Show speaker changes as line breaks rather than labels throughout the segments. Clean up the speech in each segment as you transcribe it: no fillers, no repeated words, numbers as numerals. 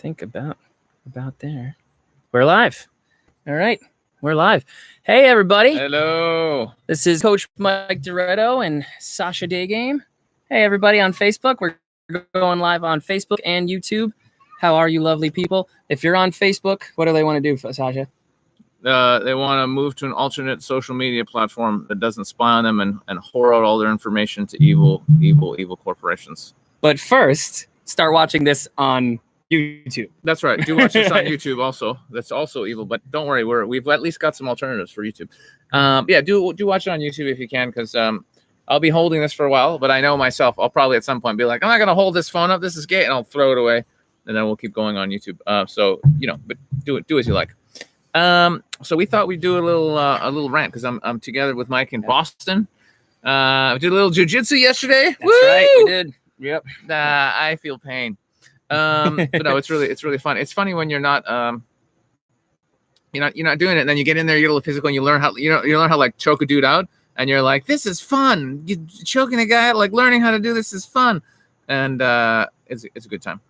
think about there. We're live. All right. We're live. Hey, everybody.
Hello.
This is Coach Mike Doretto and Sasha Daygame. Hey, everybody on Facebook. We're going live on Facebook and YouTube. How are you, lovely people? If you're on Facebook, what do they want to do, Sasha?
They want to move to an alternate social media platform that doesn't spy on them and whore out all their information to evil corporations.
But first, start watching this on YouTube.
That's right. Do watch this on YouTube also. That's also evil, but don't worry. We've at least got some alternatives for YouTube. Do watch it on YouTube if you can, because I'll be holding this for a while, but I know myself, I'll probably at some point be like, I'm not going to hold this phone up. This is gay. And I'll throw it away. And then we'll keep going on YouTube. But do as you like. So we thought we'd do a little rant because I'm together with Mike in Boston. We did a little jiu-jitsu yesterday.
That's right, we did. Yep.
I feel pain. But no, it's really fun. It's funny when you're not doing it, and then you get in there, you get a little physical, and you learn how to like choke a dude out, and you're like, this is fun. You choking a guy out, like learning how to do this is fun, and it's a good time.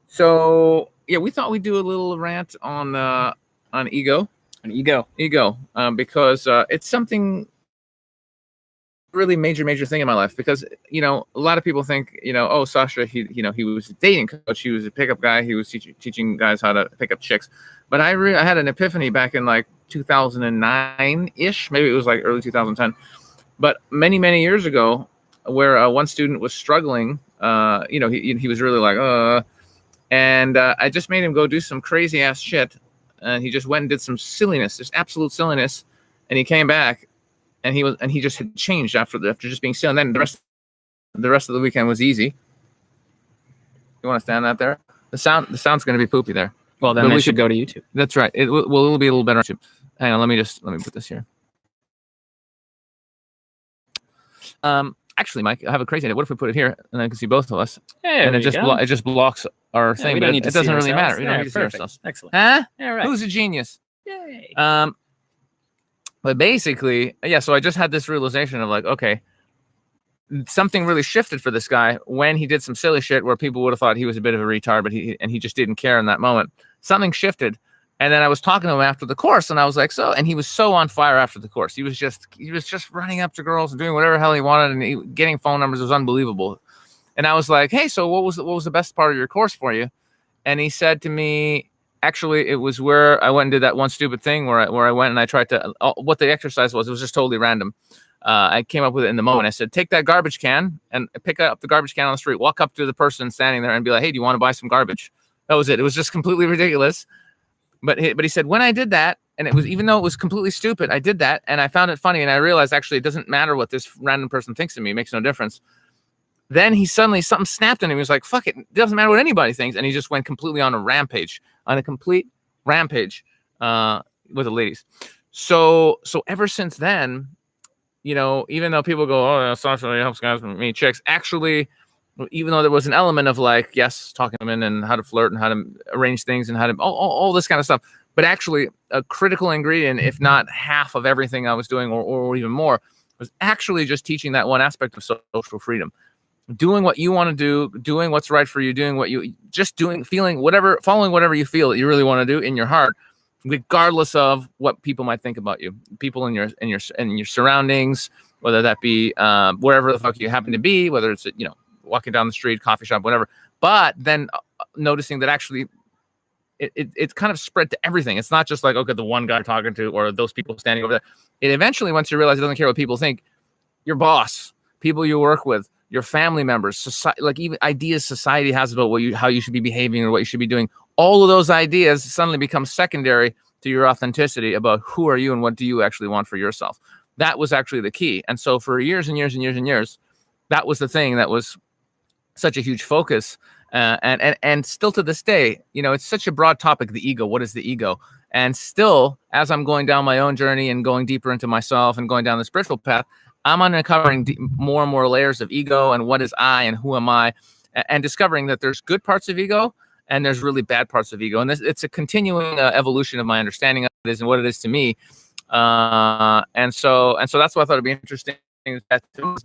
So yeah, we thought we'd do a little rant on ego. Because it's something really major thing in my life, because a lot of people think oh, Sasha, he was a dating coach, he was a pickup guy, he was teaching guys how to pick up chicks, but I had an epiphany back in like 2009-ish, maybe it was like early 2010, but many years ago, where one student was struggling, he was really like and I just made him go do some crazy ass shit, and he just went and did some silliness, just absolute silliness, and he came back. And he just had changed after just being silly. And then the rest of the weekend was easy. You want to stand that there? The sound's going to be poopy there.
Well, then we should go to YouTube.
That's right. It'll be a little better on YouTube. Hang on, let me put this here. Actually, Mike, I have a crazy idea. What if we put it here and I can see both of us?
Hey,
and it just blocks our thing. But it doesn't really matter. We don't need to see ourselves.
Excellent.
Huh?
All right.
Who's a genius?
Yay.
But basically, yeah, so I just had this realization of like, okay, something really shifted for this guy when he did some silly shit where people would have thought he was a bit of a retard, but he just didn't care in that moment. Something shifted. And then I was talking to him after the course, and I was like, and he was so on fire after the course. He was just running up to girls and doing whatever the hell he wanted, and getting phone numbers. It was unbelievable. And I was like, hey, so what was the best part of your course for you? And he said to me, actually, it was where I went and did that one stupid thing where I went and I tried to, what the exercise was, it was just totally random. I came up with it in the moment. I said, take that garbage can and pick up the garbage can on the street, walk up to the person standing there and be like, hey, do you want to buy some garbage? That was it. It was just completely ridiculous. But he said, when I did that, and it was, even though it was completely stupid, I did that and I found it funny. And I realized actually it doesn't matter what this random person thinks of me. It makes no difference. Then something snapped in him. He was like, fuck it. It doesn't matter what anybody thinks. And he just went completely on a complete rampage with the ladies. So ever since then, even though people go, oh, Sasha helps guys meet chicks, actually, even though there was an element of like, yes, talking to them and how to flirt and how to arrange things and how to all this kind of stuff, but actually a critical ingredient, if not half of everything I was doing or even more, was actually just teaching that one aspect of social freedom. Doing what you want to do, doing what's right for you, feeling whatever, following whatever you feel that you really want to do in your heart, regardless of what people might think about you, people in your surroundings, whether that be wherever the fuck you happen to be, whether it's walking down the street, coffee shop, whatever. But then noticing that actually it's kind of spread to everything. It's not just like, okay, the one guy I'm talking to or those people standing over there. It eventually, once you realize it doesn't care what people think, your boss, people you work with, your family members, society, like even ideas society has about how you should be behaving or what you should be doing. All of those ideas suddenly become secondary to your authenticity about who are you and what do you actually want for yourself. That was actually the key. And so for years and years and years and years, that was the thing that was such a huge focus. And still to this day, it's such a broad topic, the ego. What is the ego? And still, as I'm going down my own journey and going deeper into myself and going down the spiritual path, I'm uncovering more and more layers of ego and what is I and who am I, and discovering that there's good parts of ego and there's really bad parts of ego. And it's a continuing evolution of my understanding of it is and what it is to me. And so that's why I thought it'd be interesting.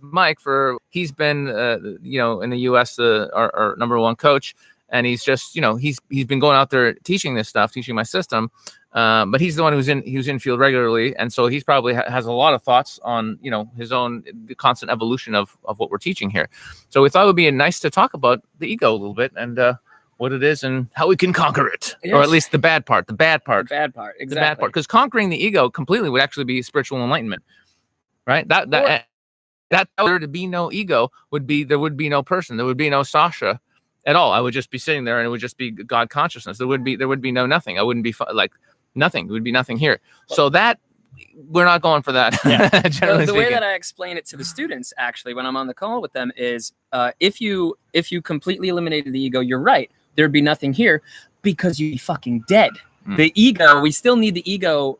Mike, he's been, in the U.S., our number one coach, and he's just, you know, he's been going out there teaching this stuff, teaching my system. But he's the one who's in field regularly, and so he's probably has a lot of thoughts on, you know, his own the constant evolution of what we're teaching here. So we thought it would be nice to talk about the ego a little bit and what it is and how we can conquer it, or at least the bad part. Exactly. The bad part, because conquering the ego completely would actually be spiritual enlightenment, right? That there to be no ego would be there would be no person, there would be no Sasha at all. I would just be sitting there, and it would just be God consciousness. There would be no nothing. I wouldn't be like nothing. There would be nothing here. So that we're not going for that.
Yeah.
Generally
the way
speaking.
that I explain it to the students, actually, when I'm on the call with them, is if you completely eliminated the ego, you're right. There'd be nothing here because you'd be fucking dead. The ego, we still need the ego.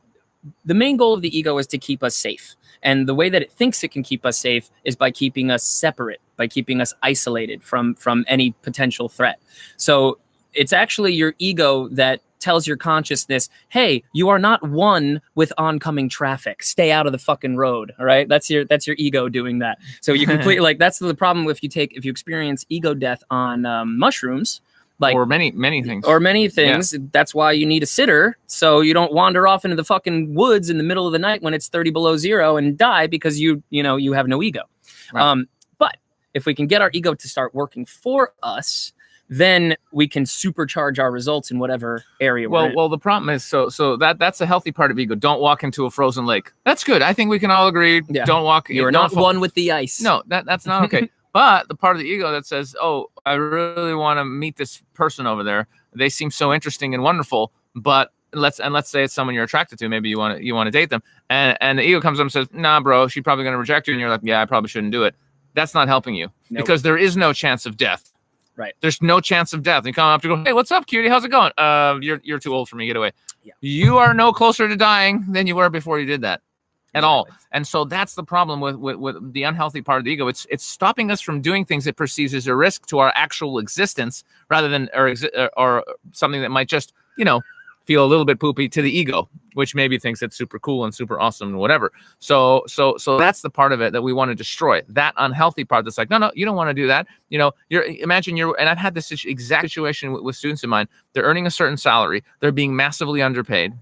The main goal of the ego is to keep us safe. And the way that it thinks it can keep us safe is by keeping us separate, by keeping us isolated from any potential threat. So it's actually your ego that tells your consciousness, hey, you are not one with oncoming traffic. Stay out of the fucking road. All right. That's your ego doing that. So you completely like, that's the problem if you experience ego death on mushrooms, like,
or many things.
Yeah. That's why you need a sitter, so you don't wander off into the fucking woods in the middle of the night when it's 30 below zero and die because you have no ego. Right. But if we can get our ego to start working for us, then we can supercharge our results in whatever area we're in.
Well, the problem is so that's a healthy part of ego. Don't walk into a frozen lake. That's good. I think we can all agree. Yeah. Don't walk.
You're not one with the ice.
No, that's not okay. But the part of the ego that says, oh, I really want to meet this person over there. They seem so interesting and wonderful. But let's say it's someone you're attracted to. Maybe you want to date them. And the ego comes up and says, nah, bro, she's probably going to reject you. And you're like, yeah, I probably shouldn't do it. That's not helping you. Nope. Because there is no chance of death.
Right. There's
no chance of death. And you come up to go, hey, what's up, cutie? How's it going? You're too old for me. Get away. Yeah. You are no closer to dying than you were before you did that. At all. And so that's the problem with the unhealthy part of the ego. It's stopping us from doing things it perceives as a risk to our actual existence rather than or something that might just, you know, feel a little bit poopy to the ego, which maybe thinks it's super cool and super awesome and whatever. So that's the part of it that we want to destroy. That unhealthy part that's like, no, you don't want to do that. You know, and I've had this exact situation with students of mine. They're earning a certain salary. They're being massively underpaid.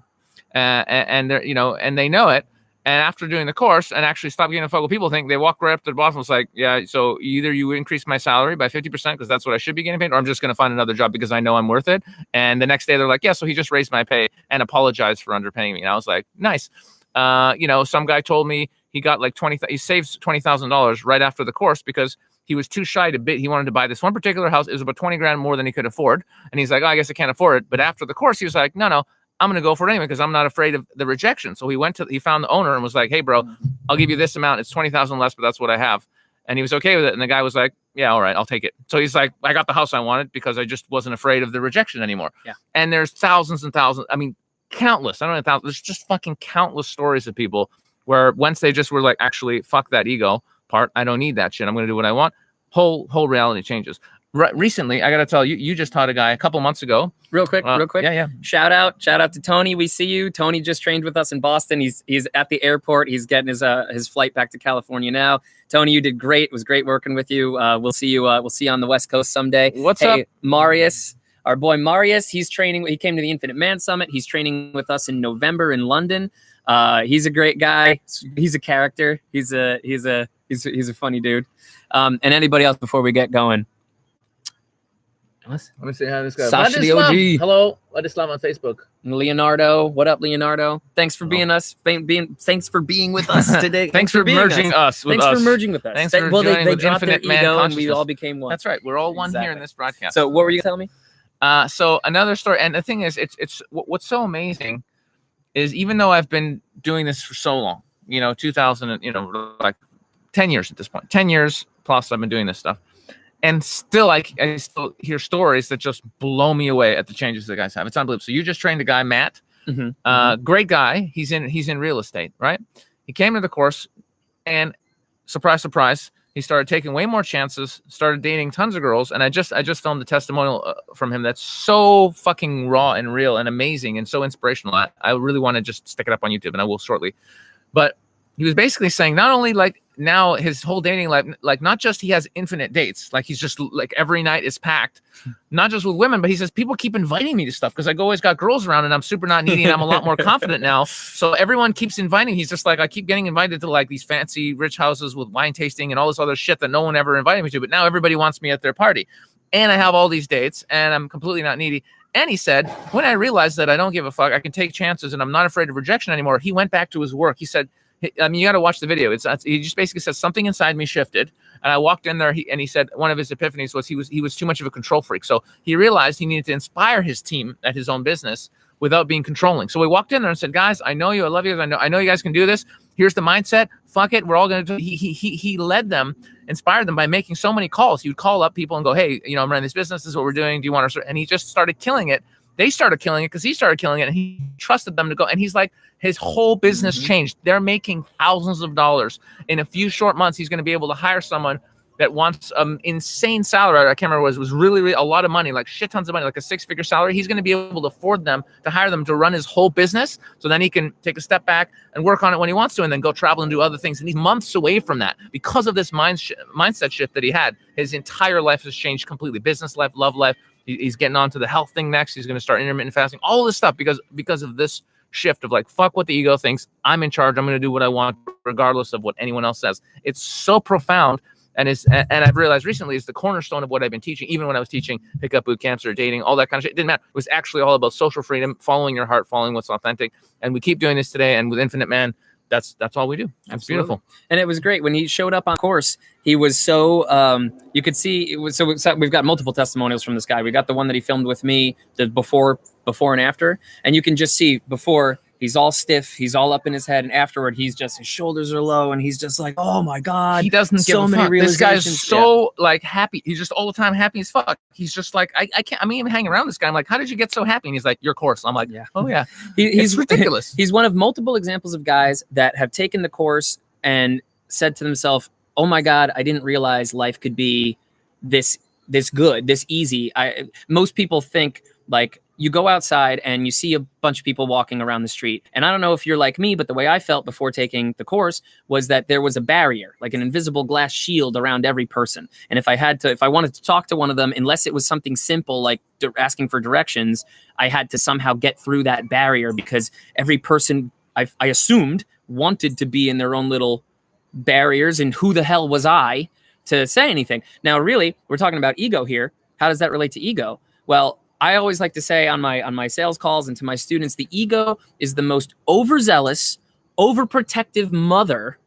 And they're, you know, and they know it. And after doing the course and actually stop getting a fuck what people think, they walk right up to the boss and was like, yeah, so either you increase my salary by 50% because that's what I should be getting paid, or I'm just going to find another job because I know I'm worth it. And the next day they're like, yeah, so he just raised my pay and apologized for underpaying me. And I was like, nice. You know, some guy told me he got like he saved $20,000 right after the course because he was too shy to bid. He wanted to buy this one particular house. It was about 20 grand more than he could afford. And he's like, oh, I guess I can't afford it. But after the course, he was like, no, I'm going to go for it anyway because I'm not afraid of the rejection. So he found the owner and was like, hey, bro, I'll give you this amount. It's 20,000 less, but that's what I have. And he was okay with it. And the guy was like, yeah, all right, I'll take it. So he's like, I got the house I wanted because I just wasn't afraid of the rejection anymore. Yeah. And there's thousands and thousands. I mean, countless. I don't know, thousands. There's just fucking countless stories of people where once they just were like, actually, fuck that ego part. I don't need that shit. I'm going to do what I want. Whole reality changes. Recently, I got to tell you, you just taught a guy a couple months ago.
Real quick.
Yeah.
Shout out to Tony. We see you. Tony just trained with us in Boston. He's at the airport. He's getting his flight back to California now. Tony, you did great. It was great working with you. We'll see you on the West Coast someday.
What's up,
Marius? Our boy Marius. He's training. He came to the Infinite Man Summit. He's training with us in November in London. He's a great guy. He's a character. He's a funny dude. And anybody else before we get going?
Let me see how this goes.
Sasha the OG.
Hello, Ladislam on Facebook.
Leonardo, what up, Leonardo? Thanks for being thanks for being with us today.
Thanks for merging us.
Thanks for merging with us.
Thanks for joining
they
with
dropped their
Infinite Man
ego and
Consciousness.
we all became one.
That's right. We're all one here in this broadcast.
So what were you telling me?
So another story, and the thing is, it's what's so amazing is even though I've been doing this for so long, 2000, like 10 years at this point, 10 years plus I've been doing this stuff. And still, I still hear stories that just blow me away at the changes the guys have. It's unbelievable. So you just trained a guy, Matt, great guy. He's in real estate, right? He came to the course, and surprise, surprise, he started taking way more chances. Started dating tons of girls, and I just filmed the testimonial from him. That's so fucking raw and real and amazing and so inspirational. I really want to just stick it up on YouTube, and I will shortly. But he was basically saying not only like now his whole dating life, like not just he has infinite dates, like he's just like every night is packed, not just with women, but he says people keep inviting me to stuff because I always got girls around and I'm super not needy and I'm a lot more confident now. So everyone keeps inviting. He's just like, I keep getting invited to like these fancy rich houses with wine tasting and all this other shit that no one ever invited me to. But now everybody wants me at their party. And I have all these dates and I'm completely not needy. And he said, when I realized that I don't give a fuck, I can take chances and I'm not afraid of rejection anymore, he went back to his work. He said, I mean, you got to watch the video. He just basically says something inside me shifted. And I walked in there and he said one of his epiphanies was he was too much of a control freak. So he realized he needed to inspire his team at his own business without being controlling. So we walked in there and said, guys, I know you. I love you. I know you guys can do this. Here's the mindset. Fuck it. We're all going to do. He led them, inspired them by making so many calls. He would call up people and go, hey, you know, I'm running this business. This is what we're doing. Do you want to start? And he just started killing it. They started killing it because he started killing it and he trusted them to go. And he's like, his whole business changed. They're making thousands of dollars in a few short months. He's going to be able to hire someone that wants insane salary. I can't remember what it was really, really a lot of money, like shit tons of money, like a 6-figure salary. He's going to be able to afford them to hire them to run his whole business. So then he can take a step back and work on it when he wants to, and then go travel and do other things. And he's months away from that because of this mindset shift that he had. His entire life has changed completely. Business life, love life. He's getting on to the health thing next. He's going to start intermittent fasting, all this stuff because of this shift of like, fuck what the ego thinks. I'm in charge. I'm going to do what I want regardless of what anyone else says. It's so profound. And I've realized recently it's the cornerstone of what I've been teaching. Even when I was teaching pickup boot camps or dating, all that kind of shit, it didn't matter. It was actually all about social freedom, following your heart, following what's authentic. And we keep doing this today. And with Infinite Man, that's all we do. It's beautiful.
And it was great when he showed up on course. He was so you could see it was so we've got multiple testimonials from this guy. We got the one that he filmed with me, the before and after, and you can just see before he's all stiff, he's all up in his head, and afterward he's just his shoulders are low and he's just like, oh my god,
he doesn't give a fuck. This guy's so like happy. He's just all the time happy as fuck. He's just like, I can't. I'm even hanging around this guy. I'm like, how did you get so happy? And he's like, your course. I'm like, yeah, oh yeah. He's ridiculous.
He's one of multiple examples of guys that have taken the course and said to themselves, oh my god, I didn't realize life could be this good, this easy. Most people think like, you go outside and you see a bunch of people walking around the street. And I don't know if you're like me, but the way I felt before taking the course was that there was a barrier, like an invisible glass shield around every person. And if I wanted to talk to one of them, unless it was something simple, like asking for directions, I had to somehow get through that barrier because every person I assumed wanted to be in their own little barriers. And who the hell was I to say anything? Now, really, we're talking about ego here. How does that relate to ego? Well, I always like to say on my sales calls and to my students, the ego is the most overzealous, overprotective mother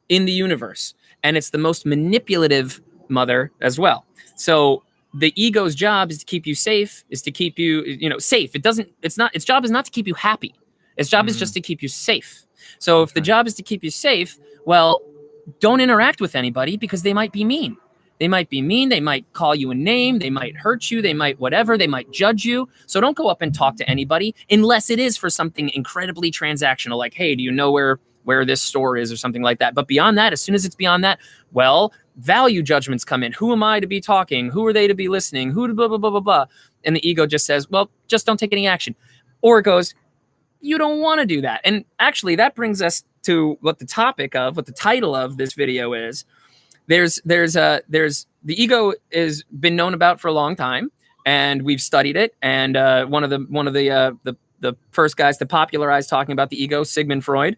in the universe. And it's the most manipulative mother as well. So the ego's job is to keep you safe, is to keep you, safe. Its job is not to keep you happy. Its job is just to keep you safe. So if the job is to keep you safe, well, don't interact with anybody because they might be mean. They might be mean. They might call you a name. They might hurt you. They might whatever. They might judge you. So don't go up and talk to anybody unless it is for something incredibly transactional, like, hey, do you know where this store is or something like that? But beyond that, as soon as it's beyond that, well, value judgments come in. Who am I to be talking? Who are they to be listening? Who to blah, blah, blah, blah, blah. And the ego just says, well, just don't take any action. Or it goes, you don't want to do that. And actually, that brings us to what the title of this video is. There's the ego has been known about for a long time, and we've studied it. And one of the first guys to popularize talking about the ego, Sigmund Freud,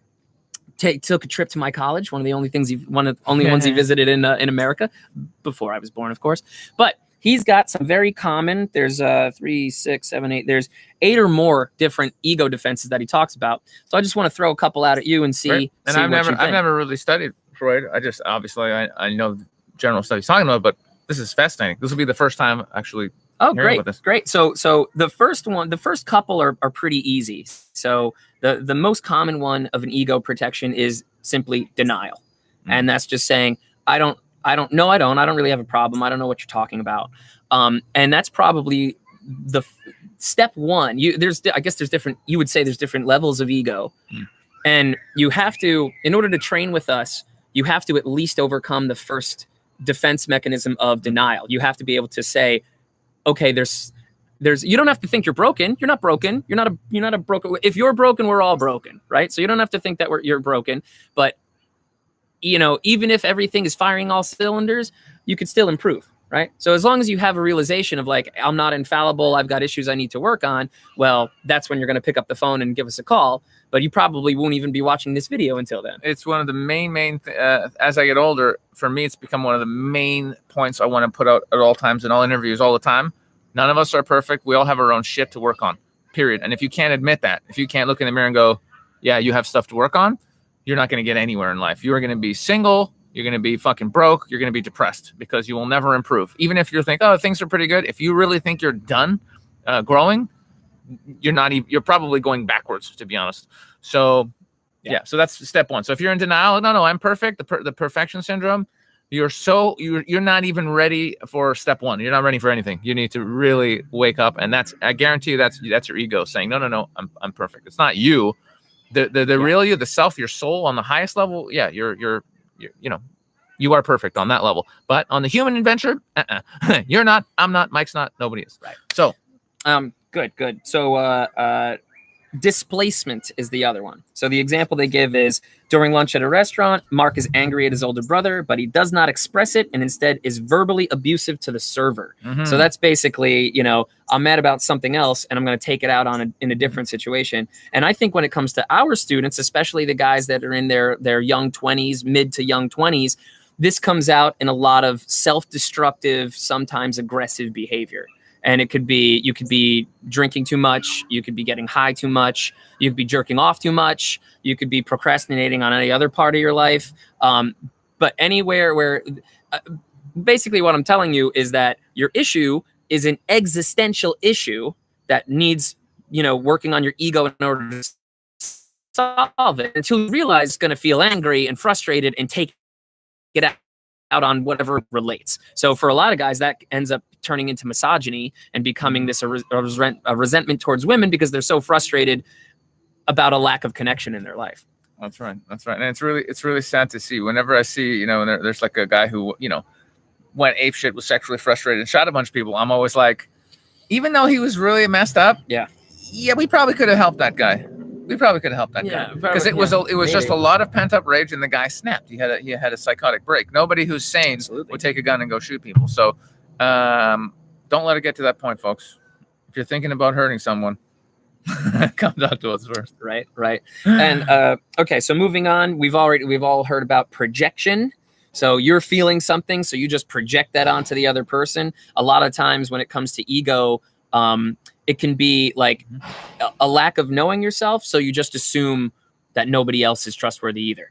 took a trip to my college. One of the only ones he visited in America before I was born, of course. But he's got some very common. There's 3, 6, 7, 8. There's 8 or more different ego defenses that he talks about. So I just want to throw a couple out at you and see.
Right. And I've never really studied Freud. I just obviously I know the general stuff he's talking about, but this is fascinating. This will be the first time actually.
Oh, great, great. So the first couple are pretty easy. So the most common one of an ego protection is simply denial, and that's just saying I don't really have a problem. I don't know what you're talking about. And that's probably the step one. You would say there's different levels of ego, and you have to, in order to train with us, you have to at least overcome the first defense mechanism of denial. You have to be able to say, okay, there's you don't have to think you're broken. You're not broken. You're not a broken. If you're broken, we're all broken, right? So you don't have to think that you're broken, but even if everything is firing all cylinders, you could still improve, right? So as long as you have a realization of like, I'm not infallible, I've got issues I need to work on, well, that's when you're going to pick up the phone and give us a call. But you probably won't even be watching this video until then.
It's one of the main as I get older, for me, it's become one of the main points I want to put out at all times in all interviews all the time. None of us are perfect. We all have our own shit to work on, period. And if you can't admit that, if you can't look in the mirror and go, yeah, you have stuff to work on, you're not going to get anywhere in life. You are going to be single. You're going to be fucking broke. You're going to be depressed because you will never improve. Even if you think, oh, things are pretty good. If you really think you're done growing, you're probably going backwards, to be honest. So yeah, so that's step one. So if you're in denial, no, I'm perfect. The perfection syndrome, you're not even ready for step one. You're not ready for anything. You need to really wake up, and I guarantee you that's your ego saying, no, I'm perfect. It's not you. The real you, the self, your soul on the highest level. Yeah, you're you are perfect on that level. But on the human adventure, you're not. I'm not. Mike's not. Nobody is.
Right.
So,
good. So, displacement is the other one. So the example they give is during lunch at a restaurant, Mark is angry at his older brother, but he does not express it and instead is verbally abusive to the server.
Mm-hmm.
So that's basically, I'm mad about something else and I'm going to take it out in a different situation. And I think when it comes to our students, especially the guys that are in their young 20s, mid to young 20s, this comes out in a lot of self-destructive, sometimes aggressive behavior. And you could be drinking too much. You could be getting high too much. You could be jerking off too much. You could be procrastinating on any other part of your life. But anywhere where basically what I'm telling you is that your issue is an existential issue that needs, working on your ego in order to solve it until you realize it's going to feel angry and frustrated and take it out on whatever relates. So for a lot of guys, that ends up turning into misogyny and becoming this a resentment towards women because they're so frustrated about a lack of connection in their life.
That's right. And it's really sad to see. Whenever I see, there's like a guy who, went apeshit, was sexually frustrated and shot a bunch of people, I'm always like, even though he was really messed up, we probably could have helped that guy. Guy because it was just a lot of pent up rage, and the guy snapped. He had a psychotic break. Nobody who's sane would take a gun and go shoot people. So don't let it get to that point, folks. If you're thinking about hurting someone, come talk to us first.
Right. And okay, so moving on, we've all heard about projection. So you're feeling something, so you just project that onto the other person. A lot of times when it comes to ego, it can be like a lack of knowing yourself. So you just assume that nobody else is trustworthy either,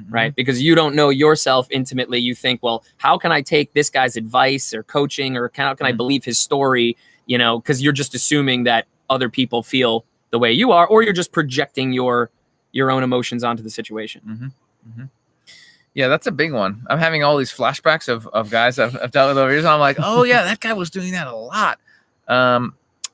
right? Because you don't know yourself intimately. You think, well, how can I take this guy's advice or coaching, or how can I believe his story? Because you're just assuming that other people feel the way you are, or you're just projecting your own emotions onto the situation.
Yeah, that's a big one. I'm having all these flashbacks of guys I've dealt with over years, and I'm like, oh yeah, that guy was doing that a lot.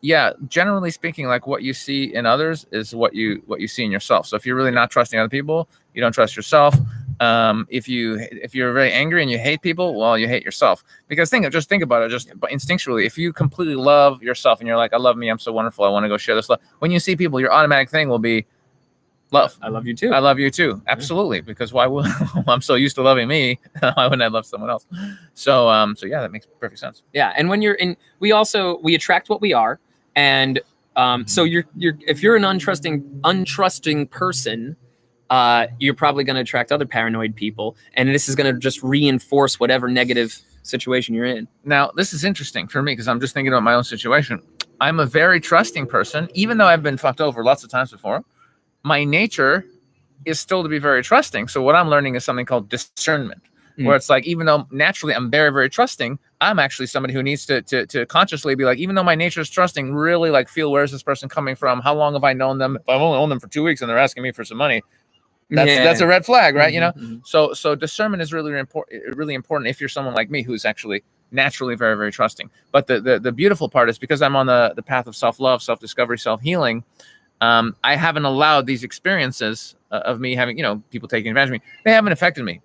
Yeah, generally speaking, like what you see in others is what you see in yourself. So if you're really not trusting other people, you don't trust yourself. If you're very angry and you hate people, well, you hate yourself. Because think about it, just instinctually. If you completely love yourself and you're like, I love me, I'm so wonderful, I want to go share this love. When you see people, your automatic thing will be love.
I love you too.
I love you too. Absolutely. Because why would I'm so used to loving me? Why wouldn't I love someone else? So yeah, that makes perfect sense.
Yeah, and when you're in, we attract what we are. And so if you're an untrusting person, you're probably going to attract other paranoid people, and this is going to just reinforce whatever negative situation you're in.
Now, this is interesting for me because I'm just thinking about my own situation. I'm a very trusting person, even though I've been fucked over lots of times before. My nature is still to be very trusting. So what I'm learning is something called discernment. Where it's like, even though naturally I'm very, very trusting, I'm actually somebody who needs to consciously be like, even though my nature is trusting, really like feel, where's this person coming from? How long have I known them? If I've only known them for 2 weeks and they're asking me for some money, that's a red flag, right? So discernment is really important if you're someone like me who's actually naturally very, very trusting. But the beautiful part is because I'm on the path of self-love, self-discovery, self-healing, I haven't allowed these experiences of me having, people taking advantage of me. They haven't affected me.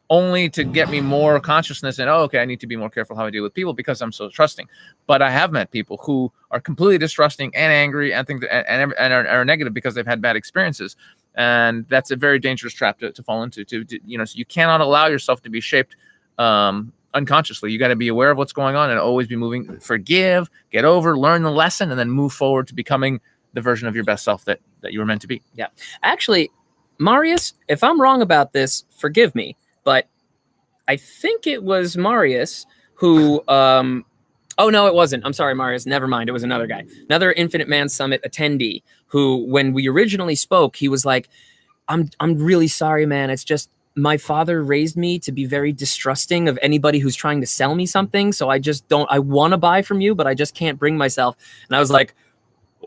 Only to get me more consciousness and, okay, I need to be more careful how I deal with people because I'm so trusting. But I have met people who are completely distrusting and angry and think and are negative because they've had bad experiences. And that's a very dangerous trap to fall into. So you cannot allow yourself to be shaped unconsciously. You got to be aware of what's going on and always be moving. Forgive, get over, learn the lesson, and then move forward to becoming the version of your best self that you were meant to be.
Yeah. Actually, Marius, if I'm wrong about this, forgive me, but I think it was Marius who oh no, it wasn't. I'm sorry, Marius. Never mind. It was another guy, another Infinite Man Summit attendee who, when we originally spoke, he was like, I'm really sorry, man. It's just my father raised me to be very distrusting of anybody who's trying to sell me something. So I want to buy from you, but I just can't bring myself. And I was like,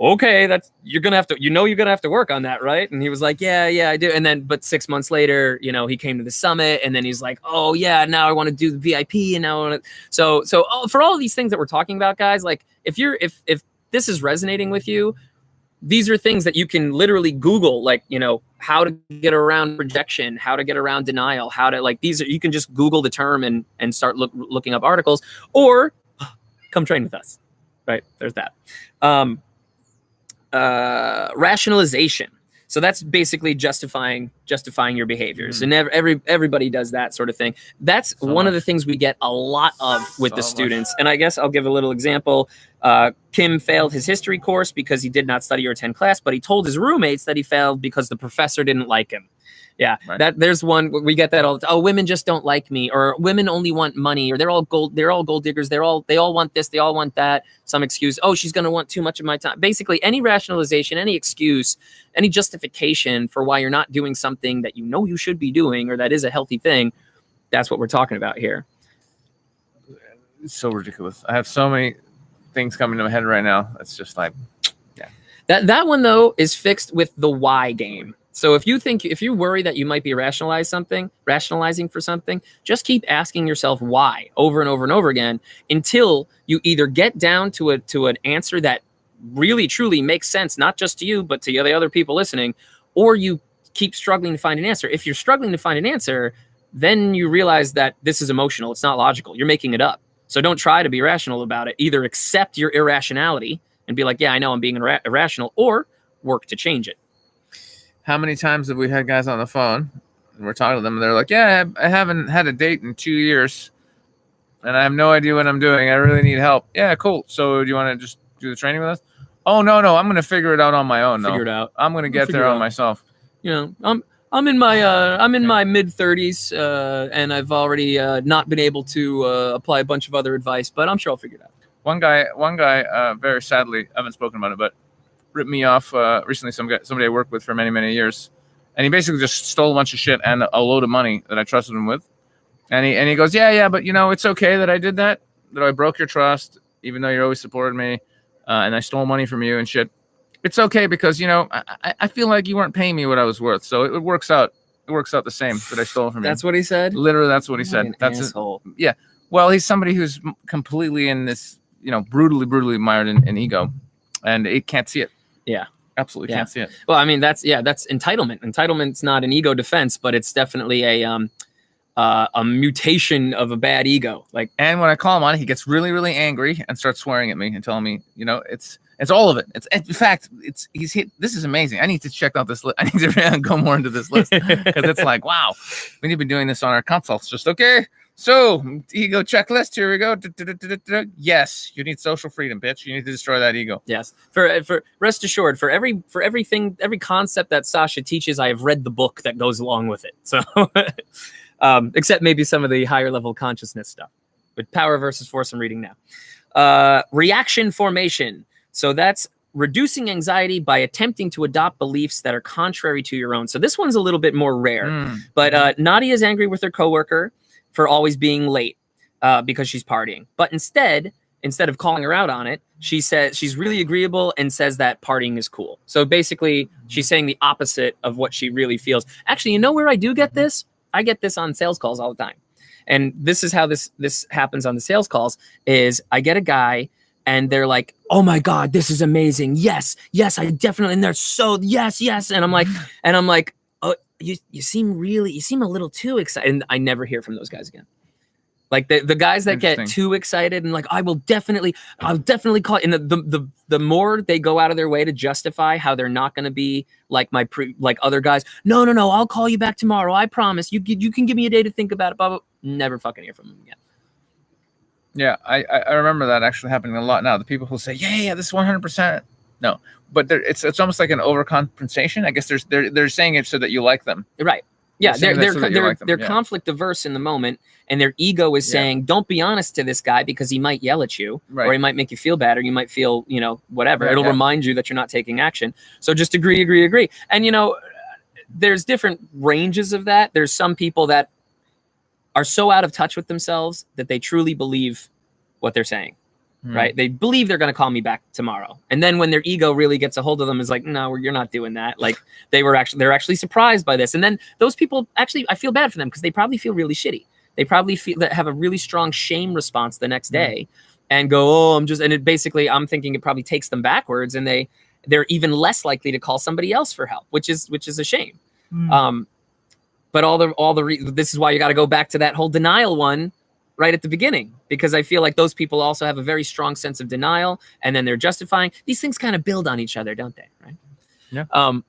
okay, you're gonna have to work on that, right? And he was like, yeah, I do. And then, but 6 months later, he came to the summit, and then he's like, oh yeah, now I want to do the VIP, and now I want to. So for all of these things that we're talking about, guys, like if this is resonating with you, these are things that you can literally Google, like, how to get around rejection, how to get around denial, how to, like, you can just Google the term and start looking up articles, or come train with us, right? There's that. Rationalization. So that's basically justifying your behaviors, and everybody does that sort of thing. That's one of the things we get a lot of with the students. And I guess I'll give a little example. Kim failed his history course because he did not study or attend class, but he told his roommates that he failed because the professor didn't like him. Yeah, right. There's one, we get that all the time. Oh, women just don't like me, or women only want money, or they're all gold diggers. They all want this, they all want that. Some excuse. Oh, she's gonna want too much of my time. Basically, any rationalization, any excuse, any justification for why you're not doing something that you should be doing, or that is a healthy thing. That's what we're talking about here.
It's so ridiculous. I have so many things coming to my head right now. It's just like, yeah.
That one though is fixed with the why game. So if you worry that you might be rationalizing for something, just keep asking yourself why over and over and over again until you either get down to an answer that really truly makes sense, not just to you, but to the other people listening, or you keep struggling to find an answer. If you're struggling to find an answer, then you realize that this is emotional. It's not logical. You're making it up. So don't try to be rational about it. Either accept your irrationality and be like, yeah, I know I'm being irrational, or work to change it.
How many times have we had guys on the phone and we're talking to them and they're like, yeah, I haven't had a date in 2 years and I have no idea what I'm doing. I really need help. Yeah, cool. So do you want to just do the training with us? Oh, no, I'm going to figure it out on my own.
Figure it out.
I'm going to get there on myself.
I'm in my mid 30s and I've already not been able to apply a bunch of other advice, but I'm sure I'll figure it out. One
guy, very sadly, I haven't spoken about it, but ripped me off recently. Somebody I worked with for many, many years, and he basically just stole a bunch of shit and a load of money that I trusted him with. And he goes, yeah, but it's okay that I did that I broke your trust, even though you always supported me, and I stole money from you and shit. It's okay because I feel like you weren't paying me what I was worth, so it works out. It works out the same that I stole from you.
That's what he said.
Literally, that's what he said. That's
asshole.
Yeah. Well, he's somebody who's completely in this, brutally mired in ego, and he can't see it.
Yeah,
absolutely can't see it.
Well, I mean, that's entitlement. Entitlement's not an ego defense, but it's definitely a mutation of a bad ego. Like,
and when I call him on it, he gets really, really angry and starts swearing at me and telling me, it's all of it. It's, in fact, this is amazing. I need to check out this list. I need to go more into this list because it's like, wow, we need to be doing this on our consults. Just okay. So, ego checklist. Here we go. Yes, you need social freedom, bitch. You need to destroy that ego.
Yes. For rest assured, for everything, every concept that Sasha teaches, I have read the book that goes along with it. So, except maybe some of the higher level consciousness stuff. With Power versus Force, I'm reading now. Reaction formation. So that's reducing anxiety by attempting to adopt beliefs that are contrary to your own. So this one's a little bit more rare. But Nadia is angry with her coworker for always being late because she's partying. But instead of calling her out on it, she says she's really agreeable and says that partying is cool. So basically, she's saying the opposite of what she really feels. Actually, you know where I do get this? I get this on sales calls all the time. And this is how this happens on the sales calls is I get a guy and they're like, oh my God, this is amazing. Yes, I definitely, and they're so, yes. And I'm like, oh, you seem a little too excited. And I never hear from those guys again. Like the guys that get
Interesting.
too excited and like, I'll definitely call it. And the more they go out of their way to justify how they're not going to be like like other guys. No, I'll call you back tomorrow. I promise. You can give me a day to think about it. Blah, blah. Never fucking hear from them again.
Yeah, I remember that actually happening a lot now. The people who say, yeah, this is 100%. No, but it's almost like an overcompensation. I guess they're saying it so that you like them.
Right. Yeah, they're
Yeah.
conflict averse in the moment, and their ego is saying, "Don't be honest to this guy because he might yell at you, or he might make you feel bad, or you might feel, whatever. It'll remind you that you're not taking action. So just agree. And there's different ranges of that. There's some people that are so out of touch with themselves that they truly believe what they're saying. Right? They believe they're going to call me back tomorrow. And then when their ego really gets a hold of them, is like, no, you're not doing that. Like they're actually surprised by this. And then those people actually, I feel bad for them because they probably feel really shitty. They probably have a really strong shame response the next day and go, and I'm thinking it probably takes them backwards, and they're even less likely to call somebody else for help, which is a shame. But this is why you got to go back to that whole denial one right at the beginning, because I feel like those people also have a very strong sense of denial, and then they're justifying. These things kind of build on each other, don't they? Right?
Yeah. I'm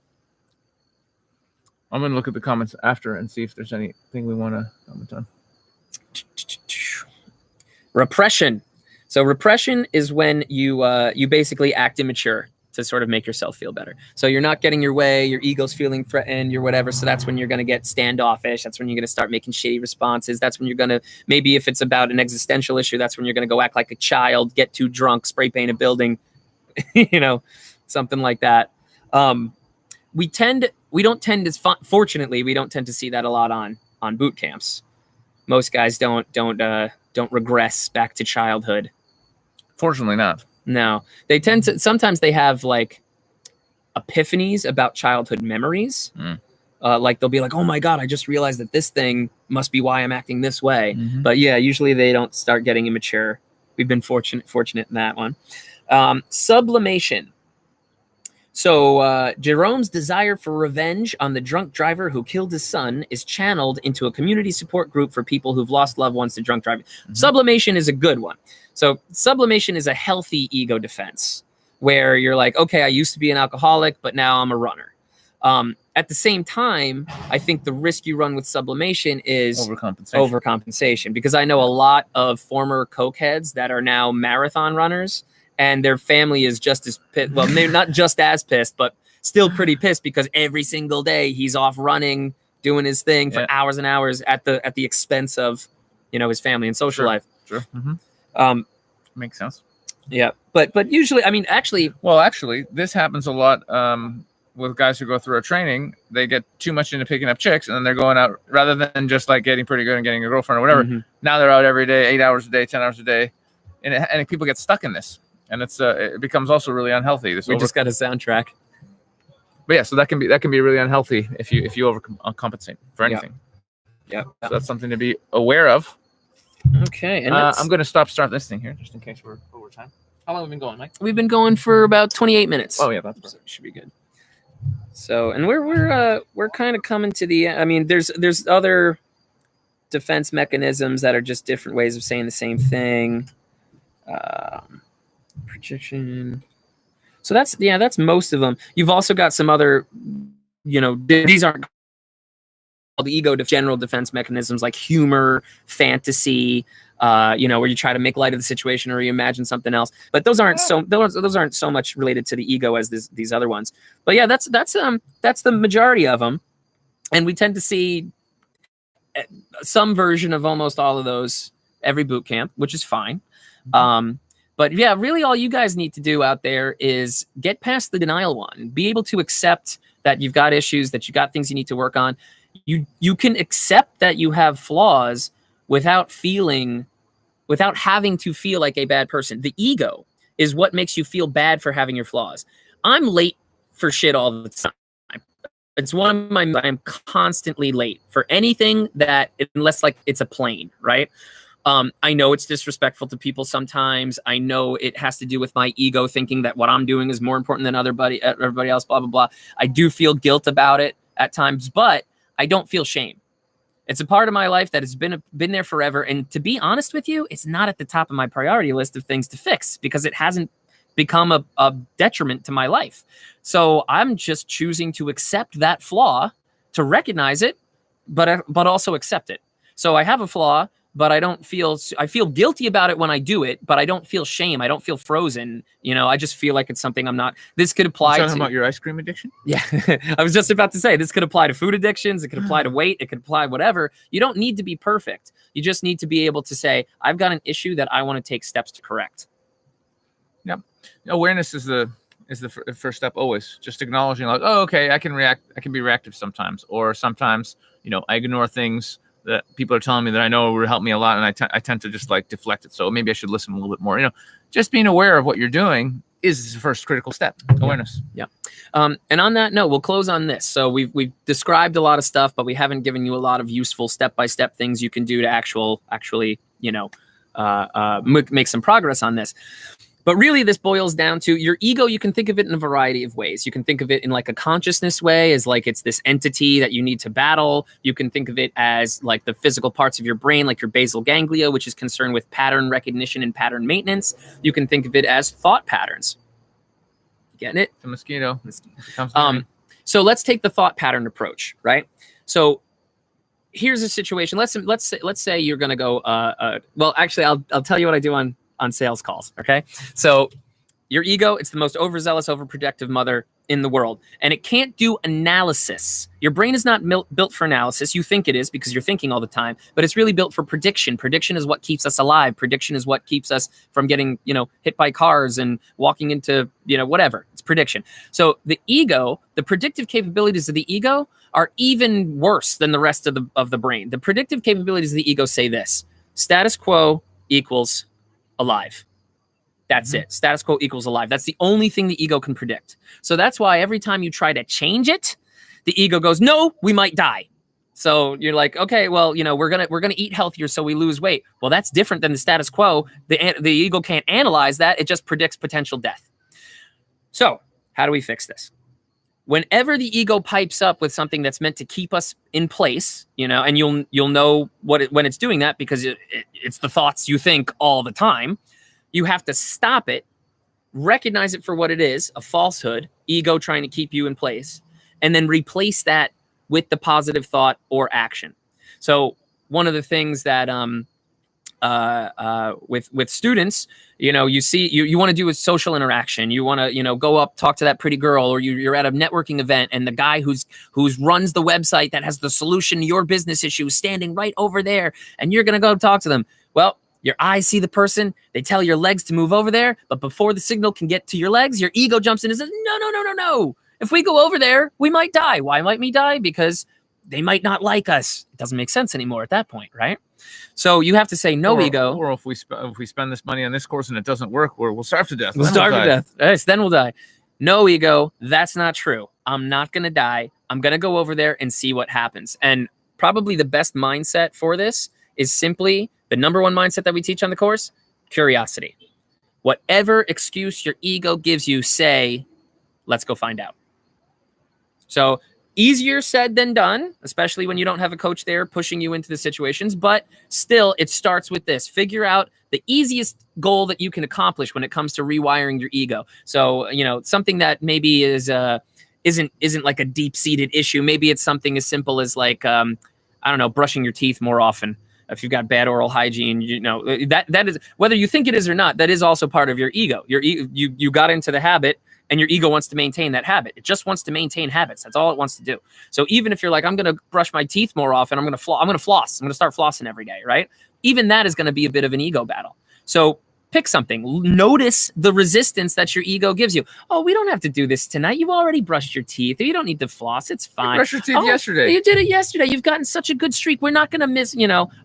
going to look at the comments after and see if there's anything we want to comment on.
Repression. So repression is when you basically act immature to sort of make yourself feel better. So you're not getting your way, your ego's feeling threatened, you're whatever. So that's when you're going to get standoffish. That's when you're going to start making shitty responses. That's when you're going to, maybe if it's about an existential issue, that's when you're going to go act like a child, get too drunk, spray paint a building, something like that. Fortunately, we don't tend to see that a lot on boot camps. Most guys don't regress back to childhood.
Fortunately not.
No, they tend to, sometimes they have like epiphanies about childhood memories. Like they'll be like, oh my God, I just realized that this thing must be why I'm acting this way. But yeah, usually they don't start getting immature. We've been fortunate in that one. Sublimation. So Jerome's desire for revenge on the drunk driver who killed his son is channeled into a community support group for people who've lost loved ones to drunk driving. Sublimation is a good one. So sublimation is a healthy ego defense where you're like, okay, I used to be an alcoholic, but now I'm a runner. At the same time, I think the risk you run with sublimation is overcompensation, because I know a lot of former cokeheads that are now marathon runners, and their family is just as pissed. Well, maybe not just as pissed, but still pretty pissed, because every single day he's off running, doing his thing for hours and hours at the expense of, his family and social life.
Sure. Makes sense.
Yeah, but usually, I mean, actually,
this happens a lot with guys who go through a training. They get too much into picking up chicks, and then they're going out rather than just like getting pretty good and getting a girlfriend or whatever. Now they're out every day, 8 hours a day, 10 hours a day, and people get stuck in this. And it becomes also really unhealthy. We
just got a soundtrack.
But yeah, so that can be really unhealthy if you overcompensate for anything.
Yeah.
So that's something to be aware of.
Okay, and
I'm going to start this thing here just in case we're over time. How long have we been going, Mike?
We've been going for about 28 minutes.
Oh yeah, that's perfect.
Should be good. So, and we're kind of coming to the. I mean, there's other defense mechanisms that are just different ways of saying the same thing. Projection. So that's most of them. You've also got some other, these aren't called ego general defense mechanisms like humor, fantasy, where you try to make light of the situation or you imagine something else. But those aren't so much related to the ego as these other ones. But yeah, that's the majority of them, and we tend to see some version of almost all of those every boot camp, which is fine. But yeah, really all you guys need to do out there is get past the denial one. Be able to accept that you've got issues, that you got things you need to work on. You can accept that you have flaws without having to feel like a bad person. The ego is what makes you feel bad for having your flaws. I'm late for shit all the time. It's I'm constantly late for anything unless like it's a plane, right? I know it's disrespectful to people sometimes. I know it has to do with my ego thinking that what I'm doing is more important than everybody else, blah, blah, blah. I do feel guilt about it at times, but I don't feel shame. It's a part of my life that has been there forever. And to be honest with you, it's not at the top of my priority list of things to fix because it hasn't become a detriment to my life. So I'm just choosing to accept that flaw, to recognize it, but also accept it. So I have a flaw, but I feel guilty about it when I do it, but I don't feel shame. I don't feel frozen. I just feel like it's something I'm not. This could apply
to about your ice cream addiction.
Yeah. I was just about to say, this could apply to food addictions. It could apply to weight. It could apply whatever. You don't need to be perfect. You just need to be able to say, I've got an issue that I want to take steps to correct.
Yep. Awareness is the first step always. Just acknowledging like, oh, okay, I can be reactive sometimes, or sometimes, I ignore things that people are telling me that I know will help me a lot, and I tend to just like deflect it. So maybe I should listen a little bit more. Just being aware of what you're doing is the first critical step. Awareness.
Yeah. And on that note, we'll close on this. So we've described a lot of stuff, but we haven't given you a lot of useful step-by-step things you can do to actually make some progress on this. But really, this boils down to your ego. You can think of it in a variety of ways. You can think of it in like a consciousness way, as like it's this entity that you need to battle. You can think of it as like the physical parts of your brain, like your basal ganglia, which is concerned with pattern recognition and pattern maintenance. You can think of it as thought patterns. Getting it?
The mosquito.
So let's take the thought pattern approach, right? So here's a situation. Let's say you're going to go. Well, actually, I'll tell you what I do on sales calls. Okay. So your ego, it's the most overzealous, overprotective mother in the world, and it can't do analysis. Your brain is not built for analysis. You think it is because you're thinking all the time, but it's really built for prediction. Prediction is what keeps us alive. Prediction is what keeps us from getting, hit by cars and walking into, whatever. It's prediction. So the ego, the predictive capabilities of the ego are even worse than the rest of the brain. The predictive capabilities of the ego say this: status quo equals alive. That's it. Status quo equals alive. That's the only thing the ego can predict. So that's why every time you try to change it, the ego goes, no, we might die. So you're like, okay, well, we're gonna eat healthier so we lose weight. Well, that's different than the status quo. The ego can't analyze that. It just predicts potential death. So how do we fix this? Whenever the ego pipes up with something that's meant to keep us in place, and you'll know when it's doing that because it's the thoughts you think all the time, you have to stop it, recognize it for what it is, a falsehood, ego trying to keep you in place, and then replace that with the positive thought or action. So one of the things that with students, you want to do a social interaction. You want to, go up, talk to that pretty girl, or you're at a networking event and the guy who's runs the website that has the solution to your business issue is standing right over there, and you're going to go talk to them. Well, your eyes see the person, they tell your legs to move over there, but before the signal can get to your legs, your ego jumps in and says, no. If we go over there, we might die. Why might we die? Because they might not like us. It doesn't make sense anymore at that point, right? So you have to say no, ego.
Or if we spend this money on this course and it doesn't work, we'll starve to death.
We'll starve to death. Yes, then we'll die. No, ego, that's not true. I'm not going to die. I'm going to go over there and see what happens. And probably the best mindset for this is simply the number one mindset that we teach on the course: curiosity. Whatever excuse your ego gives you, say, let's go find out. So easier said than done, especially when you don't have a coach there pushing you into the situations. But still, it starts with this. Figure out the easiest goal that you can accomplish when it comes to rewiring your ego. So, something that maybe isn't like a deep-seated issue. Maybe it's something as simple as like, brushing your teeth more often. If you've got bad oral hygiene, that is, whether you think it is or not, that is also part of your ego. You got into the habit, and your ego wants to maintain that habit. It just wants to maintain habits. That's all it wants to do. So even if you're like, I'm going to brush my teeth more often, I'm going to floss. I'm going to start flossing every day, right? Even that is going to be a bit of an ego battle. So pick something. Notice the resistance that your ego gives you. Oh, we don't have to do this tonight. You've already brushed your teeth. You don't need to floss. It's fine.
You brushed your teeth yesterday.
You did it yesterday. You've gotten such a good streak. We're not going to miss,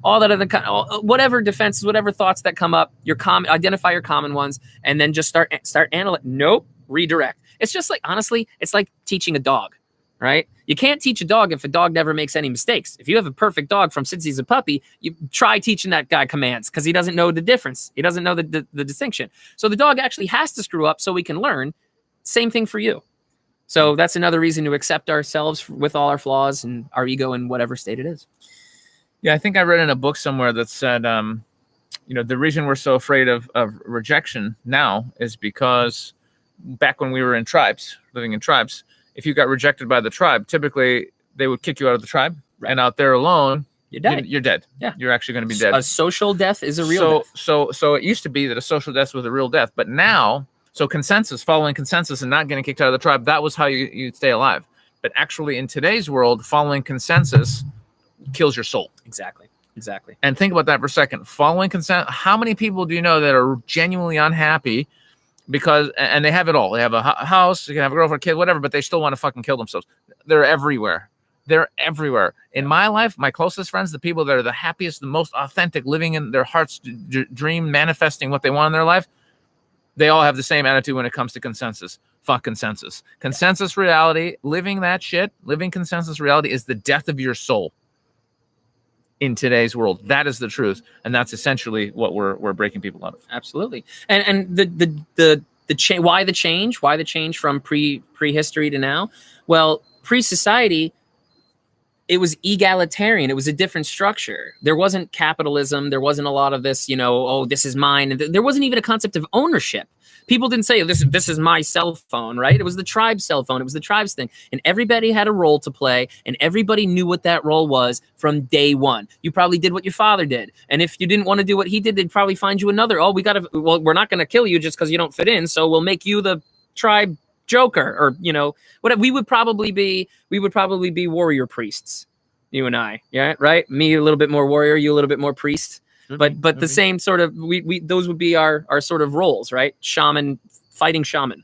all that other kind, whatever defenses, whatever thoughts that come up. Identify your common ones, and then just start analyzing. Nope. Redirect. It's just like, honestly, it's like teaching a dog, right? You can't teach a dog if a dog never makes any mistakes. If you have a perfect dog from since he's a puppy, you try teaching that guy commands because he doesn't know the difference. He doesn't know the distinction. So the dog actually has to screw up so we can learn. Same thing for you. So that's another reason to accept ourselves with all our flaws and our ego in whatever state it is.
Yeah, I think I read in a book somewhere that said, the reason we're so afraid of rejection now is because back when we were in tribes, living in tribes, if you got rejected by the tribe, typically they would kick you out of the tribe,
Right.
And out there alone,
You're dead.
You're dead.
Yeah.
You're actually going to be dead.
A social death is a real death.
So it used to be that a social death was a real death, but now, so consensus, following consensus and not getting kicked out of the tribe, that was how you'd stay alive. But actually in today's world, following consensus kills your soul.
Exactly.
And think about that for a second. Following consent, how many people do you know that are genuinely unhappy because, and they have it all. They have a house, they can have a girlfriend, kid, whatever, but they still want to fucking kill themselves. They're everywhere. In my life, my closest friends, the people that are the happiest, the most authentic, living in their heart's dream, manifesting what they want in their life, they all have the same attitude when it comes to consensus. Fuck consensus. Consensus reality, living that shit, living consensus reality is the death of your soul. In today's world, that is the truth, and that's essentially what we're breaking people out of.
Absolutely. And the change. Why the change from prehistory to now? Well, pre-society, it was egalitarian. It was a different structure. There wasn't capitalism. There wasn't a lot of this, oh, this is mine. And there wasn't even a concept of ownership. People didn't say, this is my cell phone, right? It was the tribe's cell phone. It was the tribe's thing. And everybody had a role to play, and everybody knew what that role was from day one. You probably did what your father did. And if you didn't want to do what he did, they'd probably find you another. Oh, we're not going to kill you just because you don't fit in, so we'll make you the tribe joker, or, whatever. We would probably be warrior priests, you and I, yeah, right? Me a little bit more warrior, you a little bit more priest. But the same sort of those would be our sort of roles, right? Shaman, the fighting shaman.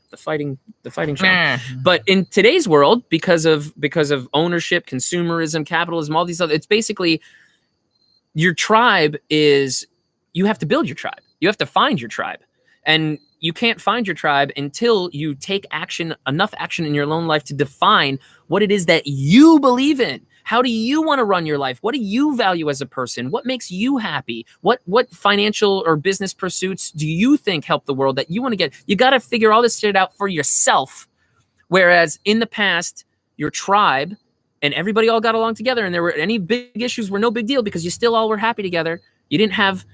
But in today's world, because of ownership, consumerism, capitalism, all these other, it's basically your tribe is, you have to build your tribe. You have to find your tribe. And you can't find your tribe until you take enough action in your own life to define what it is that you believe in. How do you want to run your life? What do you value as a person? What makes you happy? What financial or business pursuits do you think help the world that you want to get? You got to figure all this shit out for yourself. Whereas in the past, your tribe and everybody all got along together, and there were any big issues were no big deal because you still all were happy together. You didn't have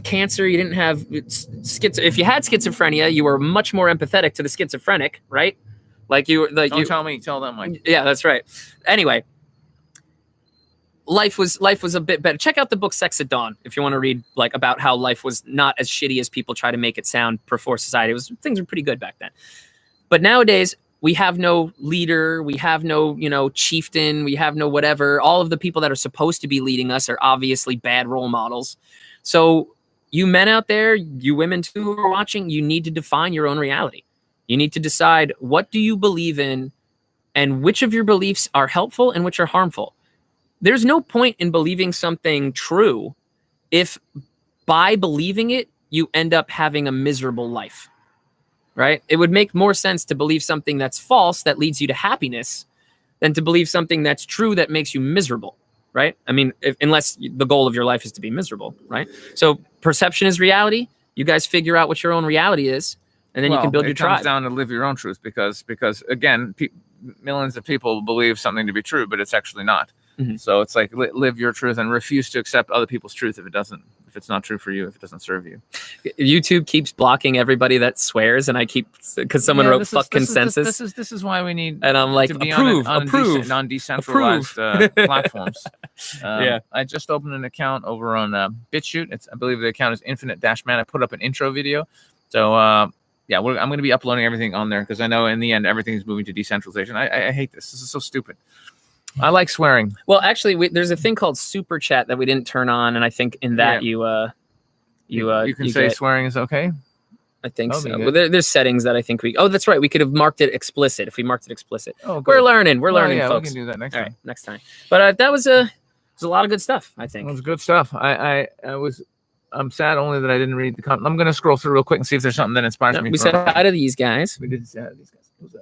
cancer. You didn't have if you had schizophrenia, you were much more empathetic to the schizophrenic, right?
Tell me, tell them.
Yeah, that's right. Anyway, life was a bit better. Check out the book Sex at Dawn if you want to read about how life was not as shitty as people try to make it sound before society. Things were pretty good back then. But nowadays, we have no leader, we have no, chieftain, we have no whatever. All of the people that are supposed to be leading us are obviously bad role models. So you men out there, you women too who are watching, you need to define your own reality. You need to decide, what do you believe in, and which of your beliefs are helpful and which are harmful. There's no point in believing something true if by believing it, you end up having a miserable life, right? It would make more sense to believe something that's false that leads you to happiness than to believe something that's true that makes you miserable, right? I mean, unless the goal of your life is to be miserable, right? So perception is reality. You guys figure out what your own reality is, and then you can build your tribe.
It comes down to live your own truth because again, millions of people believe something to be true, but it's actually not. Mm-hmm. So it's like live your truth and refuse to accept other people's truth if it's not true for you, if it doesn't serve you.
YouTube keeps blocking everybody that swears, and I keep, because someone wrote "fuck consensus."
This is why we need.
And I'm like,
to be
approve,
on decentralized platforms.
Yeah,
I just opened an account over on BitChute. I believe the account is Infinite-Man. I put up an intro video, so yeah, I'm going to be uploading everything on there because I know in the end everything is moving to decentralization. I hate this. This is so stupid. I like swearing.
Well, actually, there's a thing called Super Chat that we didn't turn on, and I think in that you
can say swearing is okay.
I think so. Well, there's settings that I think Oh, that's right. We could have marked it explicit if we marked it explicit.
Oh, good.
We're learning,
yeah,
folks.
We can do that next time.
All right, next time. But that was a lot of good stuff. I think
it was good stuff. I'm sad only that I didn't read the comment. I'm going to scroll through real quick and see if there's something that inspires me.
We said hi to these guys.
We did say hi to these guys.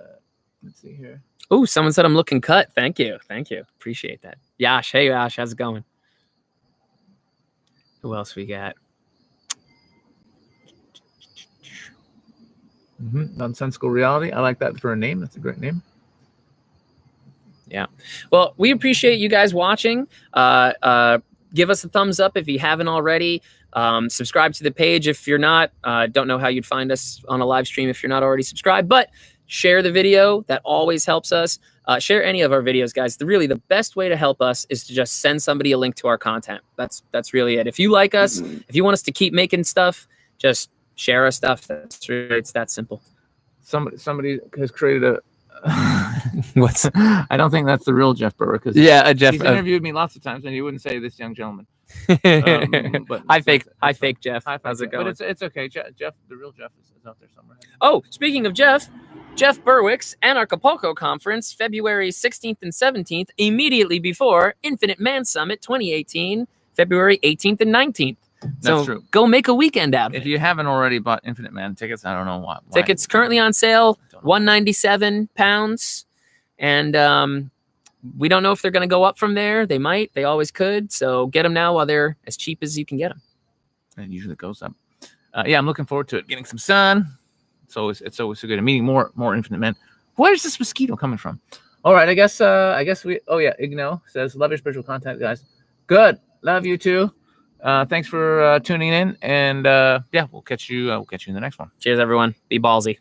Let's see here.
Oh, someone said I'm looking cut. Thank you. Appreciate that. Yash, hey Yash, how's it going? Who else we got?
Nonsensical reality. I like that for a name. That's a great name.
Yeah. Well, we appreciate you guys watching. Give us a thumbs up if you haven't already. Subscribe to the page if you're not. Don't know how you'd find us on a live stream if you're not already subscribed, but share the video. That always helps us. Share any of our videos, guys. Really, the best way to help us is to just send somebody a link to our content. That's really it. If you like us, if you want us to keep making stuff, just share our stuff. It's that simple.
Somebody has created a.
What's?
I don't think that's the real Jeff Burr, because
Jeff.
He's interviewed me lots of times, and he wouldn't say this young gentleman.
But hi, fake Jeff. How's it going?
But it's okay. Jeff, the real Jeff, is out there somewhere.
Oh, speaking of Jeff Berwick's Anarchapulco Conference, February 16th and 17th, immediately before Infinite Man Summit 2018, February 18th and 19th.
That's true.
Go make a weekend out of it.
If you haven't already bought Infinite Man tickets, I don't know why.
Tickets currently on sale, £197. And we don't know if they're going to go up from there. They might. They always could. So get them now while they're as cheap as you can get them.
It usually goes up. Yeah, I'm looking forward to it. Getting some sun. It's always so good. And meeting more Infinite Men. Where's this mosquito coming from? All right, I guess we. Oh yeah, Igno says, love your spiritual content, guys. Good. Love you too. Thanks for tuning in, and yeah, we'll catch you in the next one.
Cheers, everyone. Be ballsy.